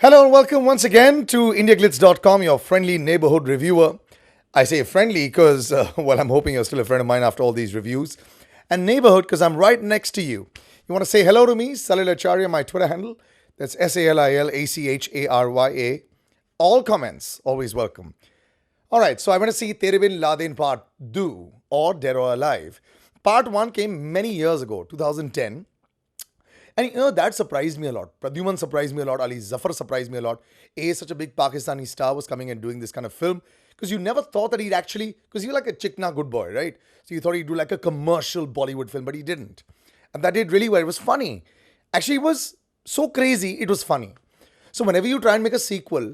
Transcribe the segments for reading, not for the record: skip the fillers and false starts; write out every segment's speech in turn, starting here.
Hello and welcome once again to IndiaGlitz.com, your friendly neighborhood reviewer. I say friendly because, well, I'm hoping you're still a friend of mine after all these reviews. And neighborhood because I'm right next to you. You want to say hello to me? Salil Acharya, my Twitter handle. That's SALILACHARYA. All comments, always welcome. All right, so I went to see Tere Bin Laden Part 2 or Dead or Alive. Part 1 came many years ago, 2010. And that surprised me a lot. Pradhuman surprised me a lot. Ali Zafar surprised me a lot. Such a big Pakistani star was coming and doing this kind of film. Because you never thought that he'd actually, because you're like a chickna good boy, right? So you thought he'd do like a commercial Bollywood film, but he didn't. And that did really well. It was funny. Actually, it was so crazy, it was funny. So whenever you try and make a sequel,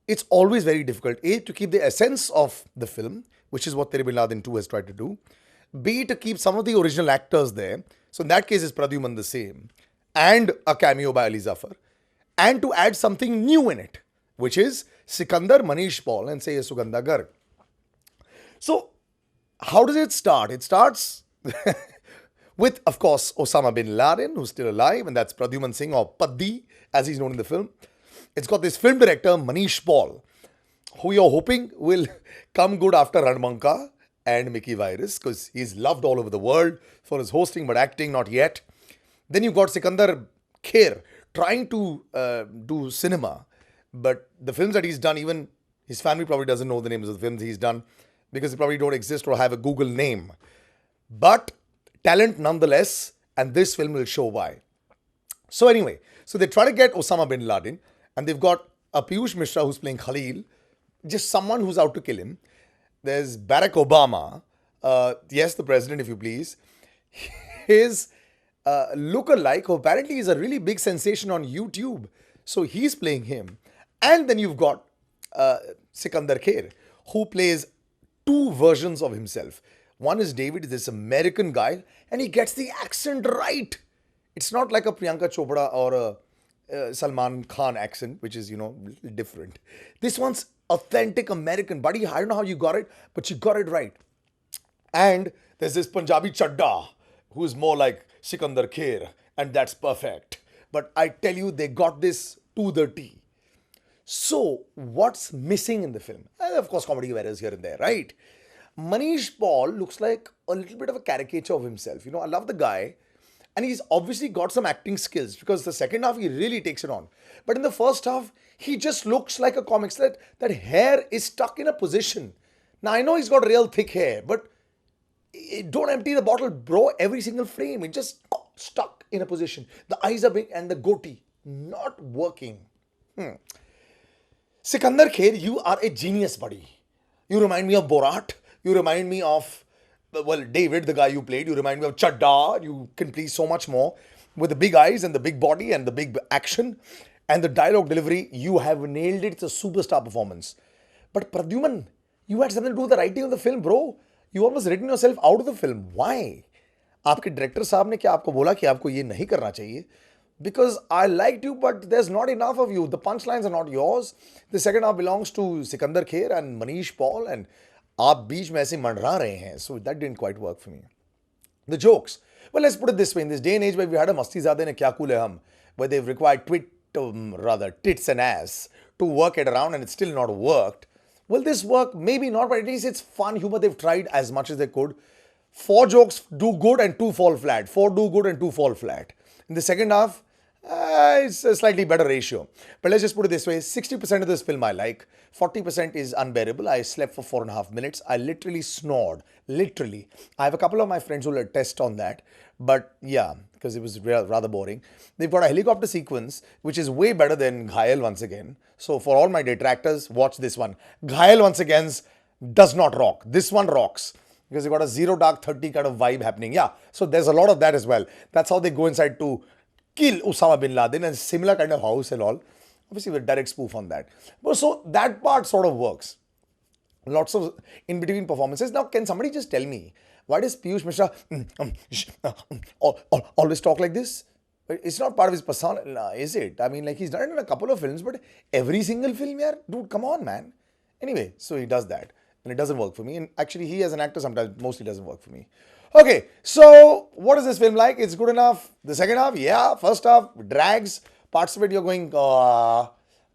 it's always very difficult. To keep the essence of the film, which is what Tere Bin Laden 2 has tried to do. B, to keep some of the original actors there. So in that case, is Pradhuman the same? And a cameo by Ali Zafar, and to add something new in it, which is Sikandar, Manish Paul, and say Sugandha Garg. So, how does it start? It starts with, of course, Osama bin Laden, who's still alive, and that's Pradhuman Singh, or Paddi, as he's known in the film. It's got this film director, Manish Paul, who you're hoping will come good after Ranmanka and Mickey Virus, because he's loved all over the world for his hosting, but acting not yet. Then you've got Sikandar Kher trying to do cinema. But the films that he's done, even his family probably doesn't know the names of the films he's done because they probably don't exist or have a Google name. But talent nonetheless, and this film will show why. So anyway, so they try to get Osama bin Laden, and they've got a Piyush Mishra who's playing Khalil, just someone who's out to kill him. There's Barack Obama, yes, the president, if you please. His lookalike, who apparently is a really big sensation on YouTube. So he's playing him. And then you've got Sikandar Kher, who plays two versions of himself. One is David, this American guy, and he gets the accent right. It's not like a Priyanka Chopra or a Salman Khan accent, which is, different. This one's authentic American. Buddy, I don't know how you got it, but you got it right. And there's this Punjabi Chadda, who's more like Sikandar Kher, and that's perfect. But I tell you, they got this to the T. So, what's missing in the film? Of course, comedy errors here and there, right? Manish Paul looks like a little bit of a caricature of himself. I love the guy, and he's obviously got some acting skills because the second half he really takes it on. But in the first half, he just looks like a comic. That hair is stuck in a position. Now, I know he's got real thick hair, but don't empty the bottle, bro. Every single frame, it just stuck in a position. The eyes are big and the goatee not working. Sikandar Kher, you are a genius, buddy. You remind me of Borat. You remind me of, David, the guy you played. You remind me of Chadda. You can please so much more with the big eyes and the big body and the big action and the dialogue delivery. You have nailed it. It's a superstar performance. But Pradhuman, you had something to do with the writing of the film, bro. You almost written yourself out of the film. Why? आपके director साहब ने क्या आपको बोला कि आपको ये नहीं करना चाहिए? Because I liked you, but there's not enough of you. The punchlines are not yours. The second half belongs to Sikandar Kher and Manish Paul, and आप बीच में ऐसे मंडरा रहे हैं. So that didn't quite work for me. The jokes. Well, let's put it this way. In this day and age where we had a Masti Zade ne kya cool hai hum, where they've required tits and ass to work it around and it's still not worked. Will this work? Maybe not, but at least it's fun humor. They've tried as much as they could. 4 jokes do good and 2 fall flat. 4 do good and 2 fall flat. In the second half, it's a slightly better ratio. But let's just put it this way. 60% of this film I like. 40% is unbearable. I slept for 4.5 minutes. I literally snored. Literally. I have a couple of my friends who will attest on that. But yeah, because it was rather boring. They've got a helicopter sequence, which is way better than Ghayal once again. So for all my detractors, watch this one. Ghayal once again does not rock. This one rocks. Because they got a Zero Dark 30 kind of vibe happening. Yeah, so there's a lot of that as well. That's how they go inside to kill Osama bin Laden, and similar kind of house and all. Obviously, with a direct spoof on that. But so that part sort of works. Lots of in-between performances. Now, can somebody just tell me, why does Piyush Mishra always talk like this? It's not part of his persona, is it? I mean, like, he's done it in a couple of films, but every single film, yeah, dude, come on, man. Anyway, so he does that. And it doesn't work for me. And actually, he as an actor sometimes mostly doesn't work for me. Okay, so what is this film like? It's good enough. The second half, yeah. First half, drags. Parts of it you're going,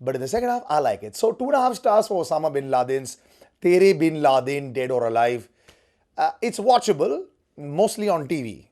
But in the second half, I like it. So 2.5 stars for Osama bin Laden's Tere Bin Laden, Dead or Alive. It's watchable, mostly on TV.